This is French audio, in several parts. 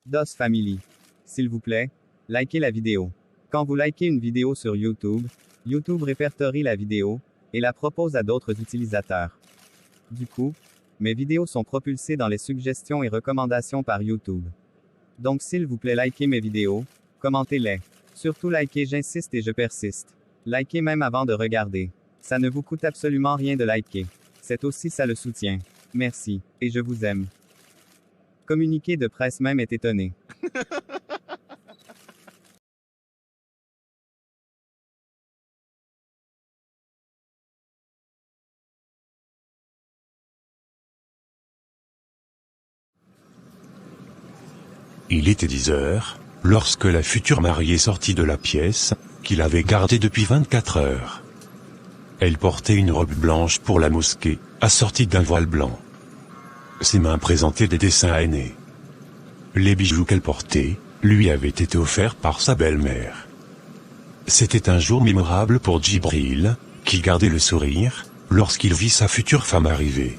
DOS Family. S'il vous plaît, likez la vidéo. Quand vous likez une vidéo sur YouTube, YouTube répertorie la vidéo et la propose à d'autres utilisateurs. Du coup, mes vidéos sont propulsées dans les suggestions et recommandations par YouTube. Donc s'il vous plaît, likez mes vidéos, commentez-les. Surtout likez, j'insiste et je persiste. Likez même avant de regarder. Ça ne vous coûte absolument rien de liker. C'est aussi ça le soutien. Merci, et je vous aime. Communiqué de presse même est étonné. Il était 10 heures, lorsque la future mariée sortit de la pièce, qu'il avait gardée depuis 24 heures. Elle portait une robe blanche pour la mosquée, assortie d'un voile blanc. Ses mains présentaient des dessins haineux. Les bijoux qu'elle portait, lui avaient été offerts par sa belle-mère. C'était un jour mémorable pour Djibril, qui gardait le sourire, lorsqu'il vit sa future femme arriver.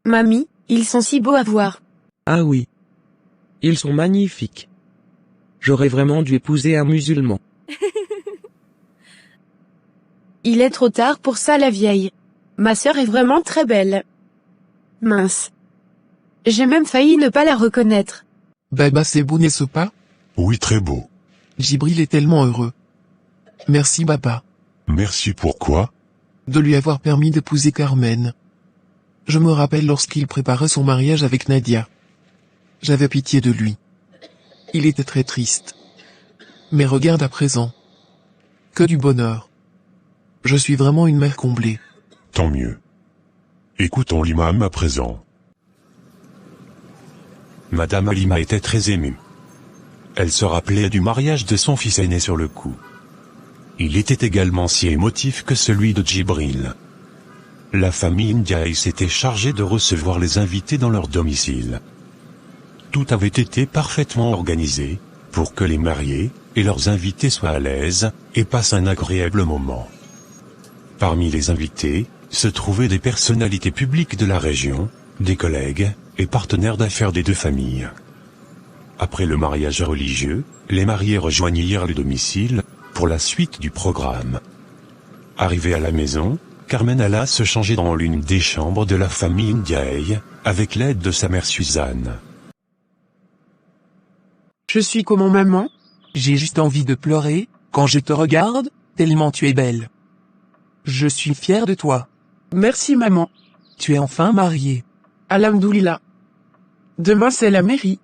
Mamie, ils sont si beaux à voir. Ah oui. Ils sont magnifiques. J'aurais vraiment dû épouser un musulman. Il est trop tard pour ça, la vieille. Ma sœur est vraiment très belle. Mince. J'ai même failli ne pas la reconnaître. Baba, c'est beau, n'est-ce pas? Oui, très beau. Djibril est tellement heureux. Merci Baba. Merci pourquoi? De lui avoir permis d'épouser Carmen. Je me rappelle lorsqu'il préparait son mariage avec Nadia. J'avais pitié de lui. Il était très triste. Mais regarde à présent. Que du bonheur. Je suis vraiment une mère comblée. Tant mieux. Écoutons l'imam à présent. Madame Halima était très émue. Elle se rappelait du mariage de son fils aîné sur le coup. Il était également si émotif que celui de Djibril. La famille Ndiaye s'était chargée de recevoir les invités dans leur domicile. Tout avait été parfaitement organisé, pour que les mariés et leurs invités soient à l'aise, et passent un agréable moment. Parmi les invités, se trouvaient des personnalités publiques de la région, des collègues, et partenaires d'affaires des deux familles. Après le mariage religieux, les mariés rejoignirent le domicile, pour la suite du programme. Arrivés à la maison, Carmen alla se changer dans l'une des chambres de la famille Ndiaye, avec l'aide de sa mère Suzanne. Je suis comme maman. J'ai juste envie de pleurer, quand je te regarde, tellement tu es belle. Je suis fière de toi. Merci maman. Tu es enfin mariée. Alhamdoulilah. Demain c'est la mairie.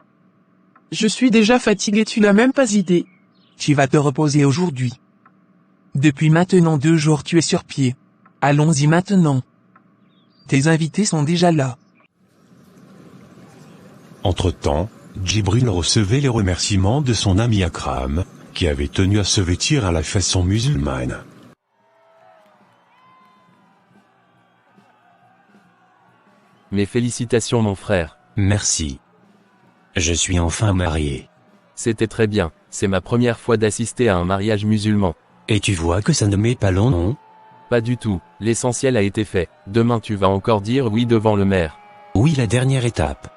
Je suis déjà fatiguée, tu n'as même pas idée. Tu vas te reposer aujourd'hui. Depuis maintenant 2 jours tu es sur pied. Allons-y maintenant. Tes invités sont déjà là. Entre-temps, Djibril recevait les remerciements de son ami Akram, qui avait tenu à se vêtir à la façon musulmane. Mes félicitations mon frère. Merci. Je suis enfin marié. C'était très bien, c'est ma première fois d'assister à un mariage musulman. Et tu vois que ça ne m'est pas long, non? Pas du tout, l'essentiel a été fait. Demain tu vas encore dire oui devant le maire. Oui, la dernière étape.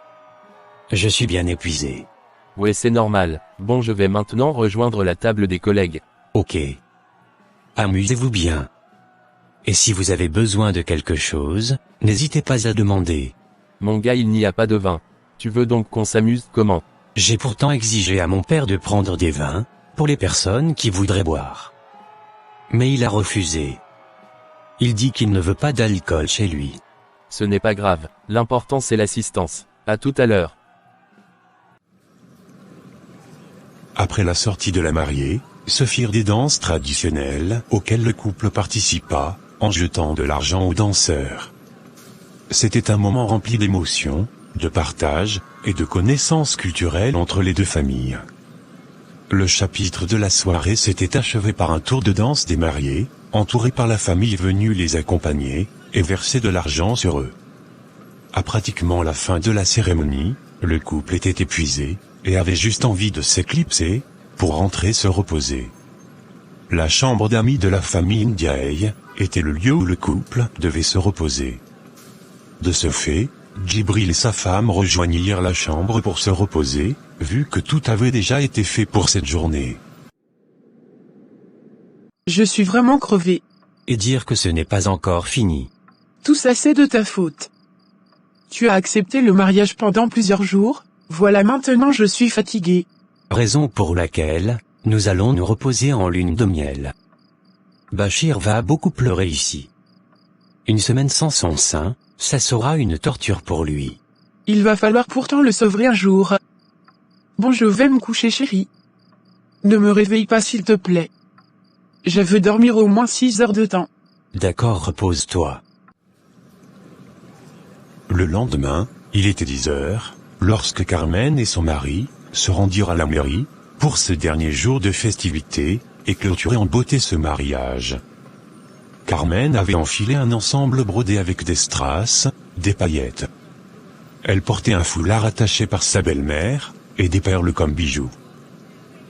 Je suis bien épuisé. Ouais, c'est normal. Bon, je vais maintenant rejoindre la table des collègues. Ok. Amusez-vous bien. Et si vous avez besoin de quelque chose, n'hésitez pas à demander. Mon gars, il n'y a pas de vin. Tu veux donc qu'on s'amuse comment? J'ai pourtant exigé à mon père de prendre des vins, pour les personnes qui voudraient boire. Mais il a refusé. Il dit qu'il ne veut pas d'alcool chez lui. Ce n'est pas grave, l'important c'est l'assistance. À tout à l'heure. Après la sortie de la mariée, se firent des danses traditionnelles auxquelles le couple participa, en jetant de l'argent aux danseurs. C'était un moment rempli d'émotions, de partage, et de connaissances culturelles entre les deux familles. Le chapitre de la soirée s'était achevé par un tour de danse des mariés, entourés par la famille venue les accompagner, et verser de l'argent sur eux. À pratiquement la fin de la cérémonie, le couple était épuisé, et avait juste envie de s'éclipser, pour rentrer se reposer. La chambre d'amis de la famille Ndiaye était le lieu où le couple devait se reposer. De ce fait, Djibril et sa femme rejoignirent la chambre pour se reposer, vu que tout avait déjà été fait pour cette journée. Je suis vraiment crevé. Et dire que ce n'est pas encore fini. Tout ça c'est de ta faute. Tu as accepté le mariage pendant plusieurs jours, voilà maintenant je suis fatigué. Raison pour laquelle, nous allons nous reposer en lune de miel. Bachir va beaucoup pleurer ici. Une semaine sans son sein, ça sera une torture pour lui. Il va falloir pourtant le sauver un jour. Bon, je vais me coucher, chérie. Ne me réveille pas s'il te plaît. Je veux dormir au moins 6 heures de temps. D'accord, repose-toi. Le lendemain, il était 10 heures, lorsque Carmen et son mari se rendirent à la mairie, pour ce dernier jour de festivité, et clôturer en beauté ce mariage. Carmen avait enfilé un ensemble brodé avec des strass, des paillettes. Elle portait un foulard attaché par sa belle-mère, et des perles comme bijoux.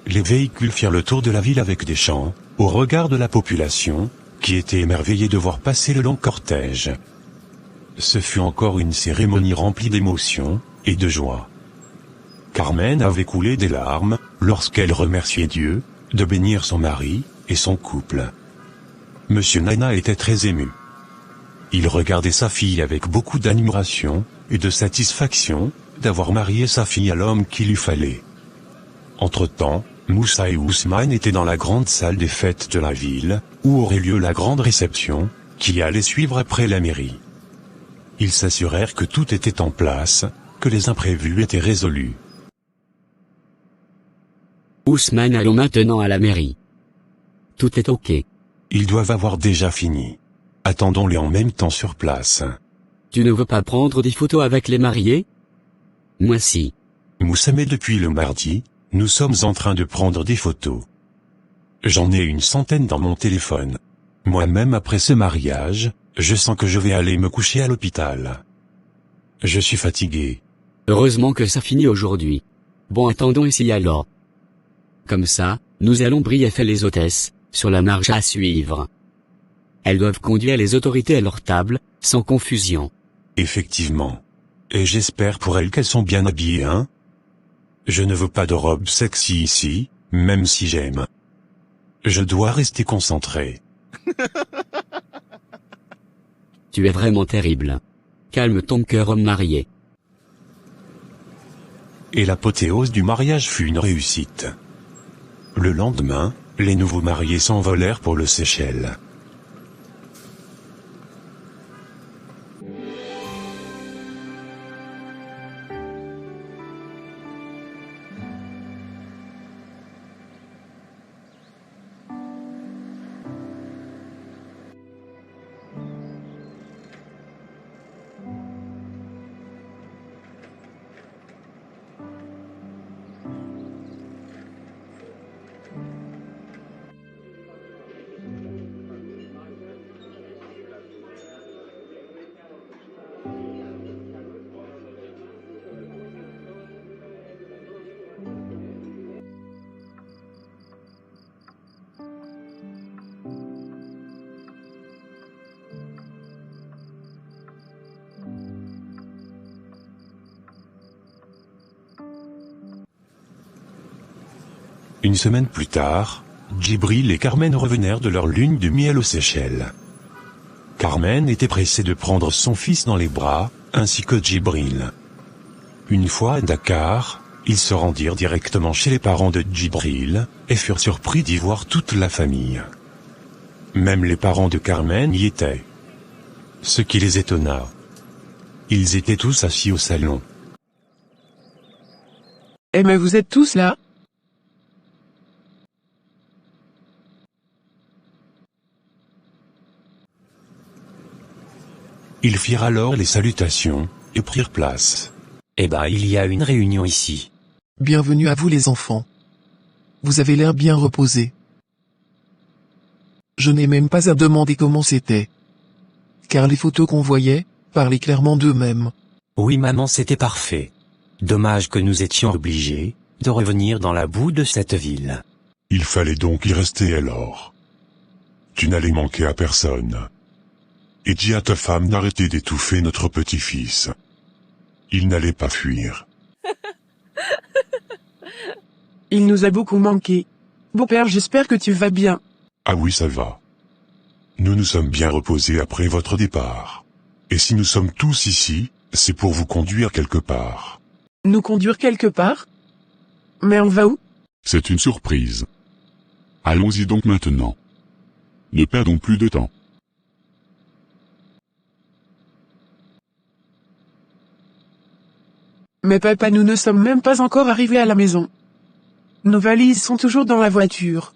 Les véhicules firent le tour de la ville avec des chants, au regard de la population, qui était émerveillée de voir passer le long cortège. Ce fut encore une cérémonie remplie d'émotions, et de joie. Carmen avait coulé des larmes, lorsqu'elle remerciait Dieu, de bénir son mari, et son couple. Monsieur Nana était très ému. Il regardait sa fille avec beaucoup d'admiration, et de satisfaction, d'avoir marié sa fille à l'homme qu'il lui fallait. Entre-temps, Moussa et Ousmane étaient dans la grande salle des fêtes de la ville, où aurait lieu la grande réception, qui allait suivre après la mairie. Ils s'assurèrent que tout était en place, que les imprévus étaient résolus. Ousmane, allons maintenant à la mairie. Tout est ok. Ils doivent avoir déjà fini. Attendons-les en même temps sur place. Tu ne veux pas prendre des photos avec les mariés? Moi si. Moussa, mais depuis le mardi, nous sommes en train de prendre des photos. J'en ai une centaine dans mon téléphone. Moi-même après ce mariage, je sens que je vais aller me coucher à l'hôpital. Je suis fatigué. Heureusement que ça finit aujourd'hui. Bon, attendons ici alors. Comme ça, nous allons briefer les hôtesses, sur la marche à suivre. Elles doivent conduire les autorités à leur table, sans confusion. Effectivement. Et j'espère pour elles qu'elles sont bien habillées, hein? Je ne veux pas de robe sexy ici, même si j'aime. Je dois rester concentré. Tu es vraiment terrible. Calme ton cœur, homme marié. Et l'apothéose du mariage fut une réussite. Le lendemain, les nouveaux mariés s'envolèrent pour le Seychelles. Une semaine plus tard, Djibril et Carmen revenèrent de leur lune de miel aux Seychelles. Carmen était pressée de prendre son fils dans les bras, ainsi que Djibril. Une fois à Dakar, ils se rendirent directement chez les parents de Djibril, et furent surpris d'y voir toute la famille. Même les parents de Carmen y étaient. Ce qui les étonna. Ils étaient tous assis au salon. Eh mais vous êtes tous là? Ils firent alors les salutations, et prirent place. Eh ben, il y a une réunion ici. Bienvenue à vous les enfants. Vous avez l'air bien reposés. Je n'ai même pas à demander comment c'était. Car les photos qu'on voyait, parlaient clairement d'eux-mêmes. Oui maman, c'était parfait. Dommage que nous étions obligés de revenir dans la boue de cette ville. Il fallait donc y rester alors. Tu n'allais manquer à personne. et dis à ta femme d'arrêter d'étouffer notre petit-fils. Il n'allait pas fuir. Il nous a beaucoup manqué. Beau-père, j'espère que tu vas bien. Ah oui, ça va. Nous nous sommes bien reposés après votre départ. Et si nous sommes tous ici, c'est pour vous conduire quelque part. Nous conduire quelque part? Mais on va où? C'est une surprise. Allons-y donc maintenant. Ne perdons plus de temps. Mais papa, nous ne sommes même pas encore arrivés à la maison. Nos valises sont toujours dans la voiture.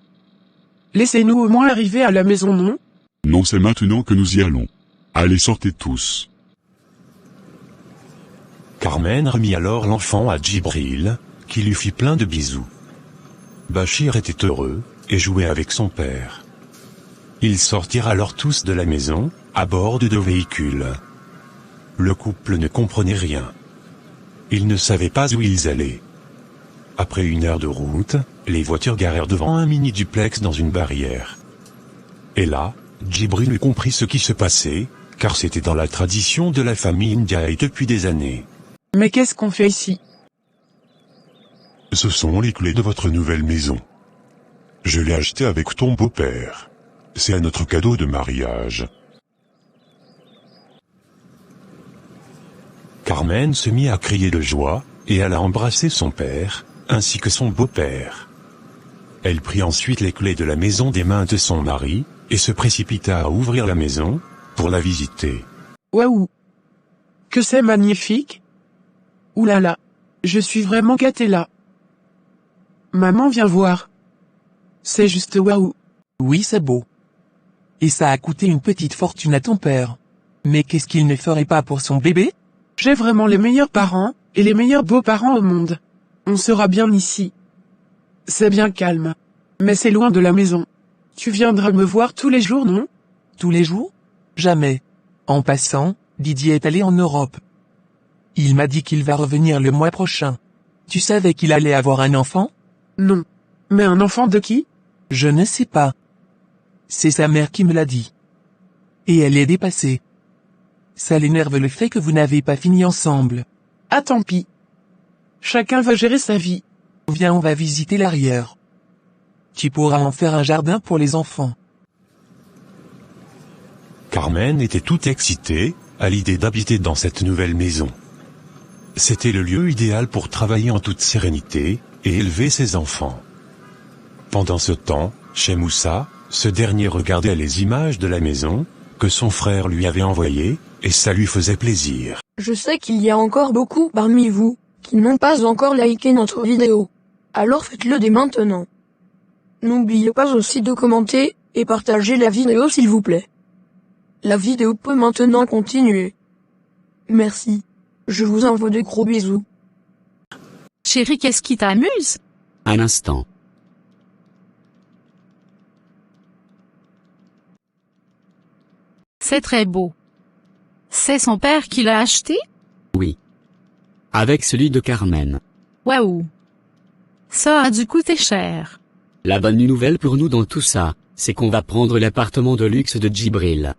Laissez-nous au moins arriver à la maison, non? Non, c'est maintenant que nous y allons. Allez, sortez tous. Carmen remit alors l'enfant à Djibril, qui lui fit plein de bisous. Bachir était heureux, et jouait avec son père. Ils sortirent alors tous de la maison, à bord de 2 véhicules. Le couple ne comprenait rien. Ils ne savaient pas où ils allaient. Après 1 heure de route, les voitures garèrent devant un mini-duplex dans une barrière. Et là, Djibril comprit ce qui se passait, car c'était dans la tradition de la famille Ndiaye depuis des années. Mais qu'est-ce qu'on fait ici? Ce sont les clés de votre nouvelle maison. Je l'ai acheté avec ton beau-père. C'est à notre cadeau de mariage. Carmen se mit à crier de joie, et alla embrasser son père, ainsi que son beau-père. Elle prit ensuite les clés de la maison des mains de son mari, et se précipita à ouvrir la maison, pour la visiter. Waouh! Que c'est magnifique! Ouh là là! Je suis vraiment gâtée là! Maman, viens voir! C'est juste waouh! Oui, c'est beau. Et ça a coûté une petite fortune à ton père. Mais qu'est-ce qu'il ne ferait pas pour son bébé? J'ai vraiment les meilleurs parents, et les meilleurs beaux-parents au monde. On sera bien ici. C'est bien calme. Mais c'est loin de la maison. Tu viendras me voir tous les jours, non? Tous les jours? Jamais. En passant, Didier est allé en Europe. Il m'a dit qu'il va revenir le mois prochain. Tu savais qu'il allait avoir un enfant? Non. Mais un enfant de qui? Je ne sais pas. C'est sa mère qui me l'a dit. Et elle est dépassée. Ça l'énerve le fait que vous n'avez pas fini ensemble. Ah, tant pis. Chacun va gérer sa vie. Viens, on va visiter l'arrière. Tu pourras en faire un jardin pour les enfants. Carmen était toute excitée, à l'idée d'habiter dans cette nouvelle maison. C'était le lieu idéal pour travailler en toute sérénité, et élever ses enfants. Pendant ce temps, chez Moussa, ce dernier regardait les images de la maison, que son frère lui avait envoyées, et ça lui faisait plaisir. Je sais qu'il y a encore beaucoup parmi vous, qui n'ont pas encore liké notre vidéo. Alors faites-le dès maintenant. N'oubliez pas aussi de commenter, et partager la vidéo s'il vous plaît. La vidéo peut maintenant continuer. Merci. Je vous envoie de gros bisous. Chérie, qu'est-ce qui t'amuse? Un instant. C'est très beau. C'est son père qui l'a acheté? Oui. Avec celui de Carmen. Waouh. Ça a dû coûter cher. La bonne nouvelle pour nous dans tout ça, c'est qu'on va prendre l'appartement de luxe de Djibril.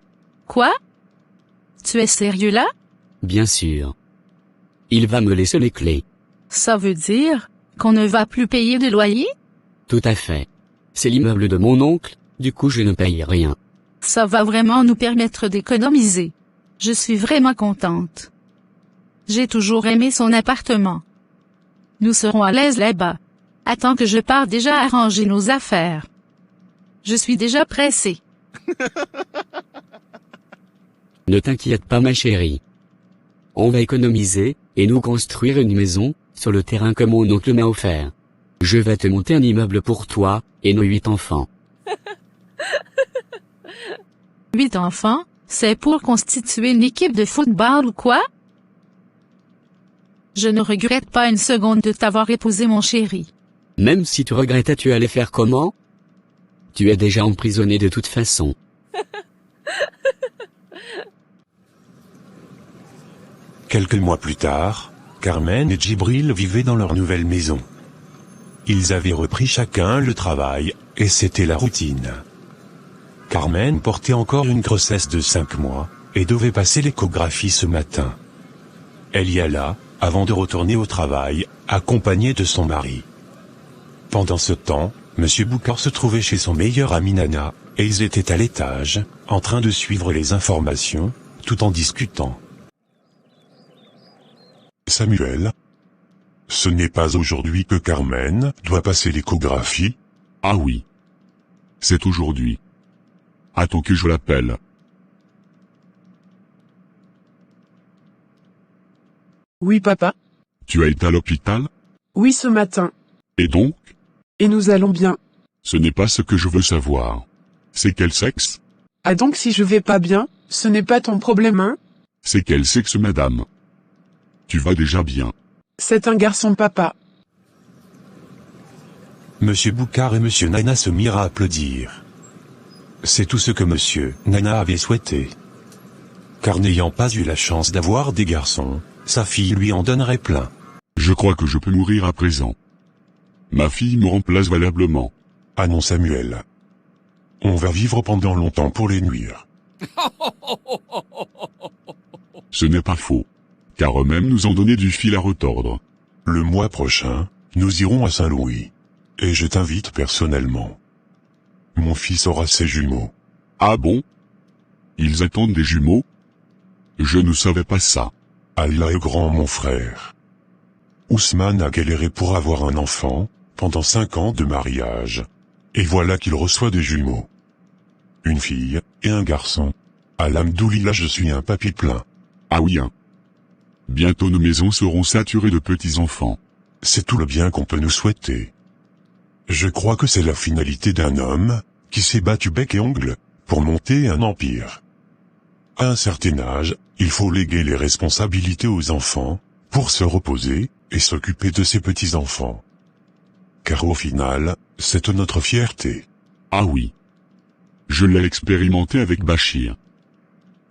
Quoi? Tu es sérieux là? Bien sûr. Il va me laisser les clés. Ça veut dire qu'on ne va plus payer de loyer? Tout à fait. C'est l'immeuble de mon oncle, du coup je ne paye rien. Ça va vraiment nous permettre d'économiser. Je suis vraiment contente. J'ai toujours aimé son appartement. Nous serons à l'aise là-bas. Attends que je parte déjà arranger nos affaires. Je suis déjà pressée. Ne t'inquiète pas ma chérie. On va économiser, et nous construire une maison, sur le terrain que mon oncle m'a offert. Je vais te monter un immeuble pour toi, et nos 8 enfants. 8 enfants? C'est pour constituer une équipe de football ou quoi? Je ne regrette pas une seconde de t'avoir épousé mon chéri. Même si tu regrettais, tu allais faire comment? Tu es déjà emprisonné de toute façon. Quelques mois plus tard, Carmen et Djibril vivaient dans leur nouvelle maison. Ils avaient repris chacun le travail, et c'était la routine. Carmen portait encore une grossesse de 5 mois, et devait passer l'échographie ce matin. Elle y alla, avant de retourner au travail, accompagnée de son mari. Pendant ce temps, M. Boucard se trouvait chez son meilleur ami Nana, et ils étaient à l'étage, en train de suivre les informations, tout en discutant. Samuel? Ce n'est pas aujourd'hui que Carmen doit passer l'échographie? Ah oui. C'est aujourd'hui. Attends que je l'appelle. Oui papa? Tu as été à l'hôpital? Oui ce matin. Et donc? Et nous allons bien. Ce n'est pas ce que je veux savoir. C'est quel sexe? Ah donc si je vais pas bien, ce n'est pas ton problème hein? C'est quel sexe madame? Tu vas déjà bien. C'est un garçon papa. M. Boucard et M. Nana se mirent à applaudir. C'est tout ce que M. Nana avait souhaité. Car n'ayant pas eu la chance d'avoir des garçons, sa fille lui en donnerait plein. Je crois que je peux mourir à présent. Ma fille me remplace valablement. Ah non Samuel. On va vivre pendant longtemps pour les nuire. Ce n'est pas faux. Car eux-mêmes nous ont donné du fil à retordre. Le mois prochain, nous irons à Saint-Louis. Et je t'invite personnellement. Mon fils aura ses jumeaux. Ah bon? Ils attendent des jumeaux? Je ne savais pas ça. Allah est grand mon frère. Ousmane a galéré pour avoir un enfant, pendant 5 ans de mariage. Et voilà qu'il reçoit des jumeaux. Une fille, et un garçon. Alhamdoulilah je suis un papy plein. Ah oui hein. Bientôt nos maisons seront saturées de petits-enfants. C'est tout le bien qu'on peut nous souhaiter. Je crois que c'est la finalité d'un homme, qui s'est battu bec et ongle, pour monter un empire. À un certain âge, il faut léguer les responsabilités aux enfants, pour se reposer, et s'occuper de ses petits-enfants. Car au final, c'est notre fierté. Ah oui. Je l'ai expérimenté avec Bachir.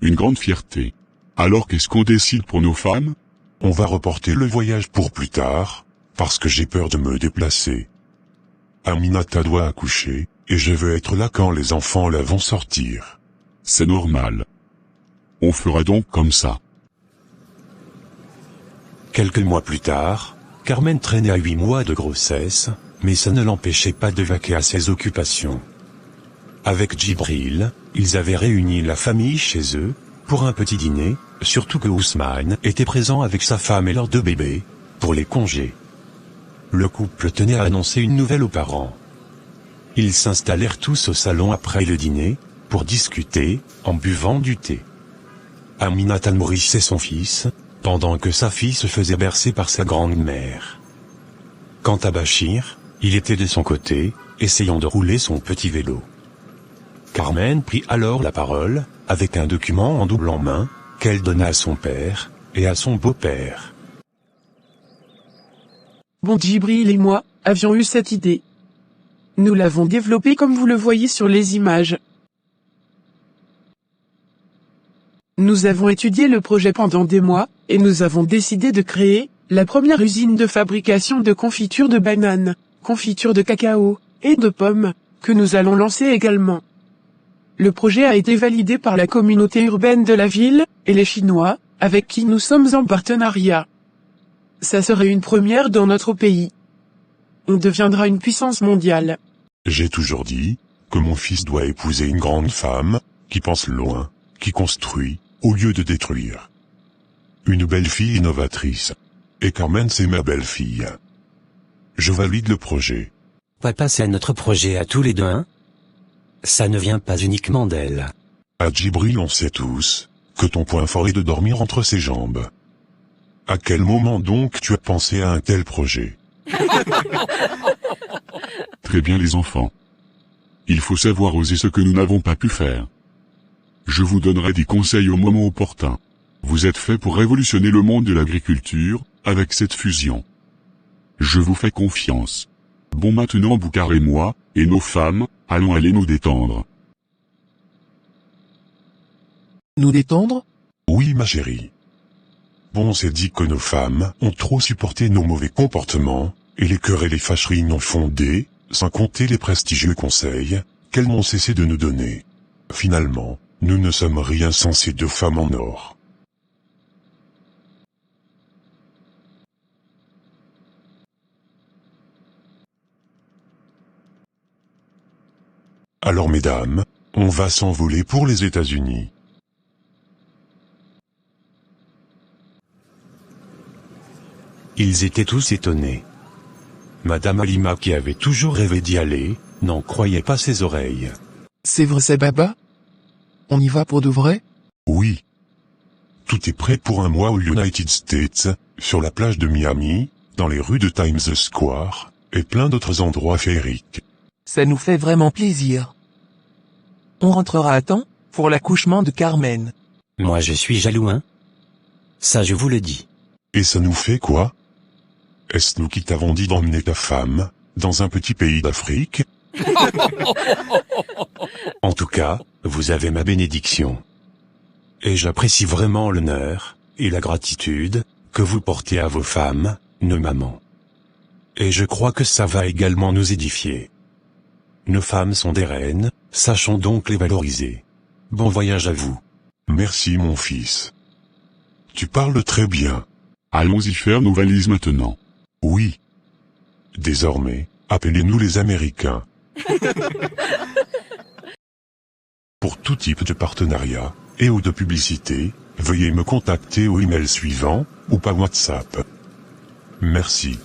Une grande fierté. Alors qu'est-ce qu'on décide pour nos femmes? On va reporter le voyage pour plus tard, parce que j'ai peur de me déplacer. Aminata doit accoucher, et je veux être là quand les enfants la vont sortir. C'est normal. On fera donc comme ça. Quelques mois plus tard, Carmen traînait à 8 mois de grossesse, mais ça ne l'empêchait pas de vaquer à ses occupations. Avec Djibril, ils avaient réuni la famille chez eux, pour un petit dîner, surtout que Ousmane était présent avec sa femme et leurs 2 bébés, pour les congés. Le couple tenait à annoncer une nouvelle aux parents. Ils s'installèrent tous au salon après le dîner, pour discuter, en buvant du thé. Aminata nourrissait son fils, pendant que sa fille se faisait bercer par sa grand-mère. Quant à Bachir, il était de son côté, essayant de rouler son petit vélo. Carmen prit alors la parole, avec un document en double en main, qu'elle donna à son père, et à son beau-père. Bon Djibril et moi, avions eu cette idée. Nous l'avons développée comme vous le voyez sur les images. Nous avons étudié le projet pendant des mois, et nous avons décidé de créer la première usine de fabrication de confiture de bananes, confiture de cacao, et de pommes, que nous allons lancer également. Le projet a été validé par la communauté urbaine de la ville, et les Chinois, avec qui nous sommes en partenariat. Ça serait une première dans notre pays. On deviendra une puissance mondiale. J'ai toujours dit que mon fils doit épouser une grande femme, qui pense loin, qui construit, au lieu de détruire. Une belle fille innovatrice. Et Carmen c'est ma belle-fille. Je valide le projet. Papa c'est notre projet à tous les deux hein? Ça ne vient pas uniquement d'elle. À Djibril on sait tous, que ton point fort est de dormir entre ses jambes. À quel moment donc tu as pensé à un tel projet? Très bien les enfants. Il faut savoir oser ce que nous n'avons pas pu faire. Je vous donnerai des conseils au moment opportun. Vous êtes faits pour révolutionner le monde de l'agriculture, avec cette fusion. Je vous fais confiance. Bon maintenant Boucard et moi, et nos femmes, allons aller nous détendre. Nous détendre? Oui ma chérie. Bon on s'est dit que nos femmes ont trop supporté nos mauvais comportements, et les querelles et les fâcheries n'ont fondé, sans compter les prestigieux conseils, qu'elles n'ont cessé de nous donner. Finalement, Nous ne sommes rien sans ces deux femmes en or. Alors mesdames, on va s'envoler pour les États-Unis. Ils étaient tous étonnés. Madame Halima, qui avait toujours rêvé d'y aller, n'en croyait pas ses oreilles. C'est vrai ça, Baba? On y va pour de vrai? Oui. Tout est prêt pour un mois aux United States, sur la plage de Miami, dans les rues de Times Square, et plein d'autres endroits féeriques. Ça nous fait vraiment plaisir. On rentrera à temps, pour l'accouchement de Carmen. Moi je suis jaloux, hein? Ça je vous le dis. Et ça nous fait quoi? Est-ce nous qui t'avons dit d'emmener ta femme, dans un petit pays d'Afrique? En tout cas, vous avez ma bénédiction. Et j'apprécie vraiment l'honneur, et la gratitude, que vous portez à vos femmes, nos mamans. Et je crois que ça va également nous édifier. Nos femmes sont des reines, sachons donc les valoriser. Bon voyage à vous. Merci mon fils. Tu parles très bien. Allons y faire nos valises maintenant. Oui. Désormais, appelez-nous les Américains. Pour tout type de partenariat, et ou de publicité, veuillez me contacter au email suivant, ou par WhatsApp. Merci.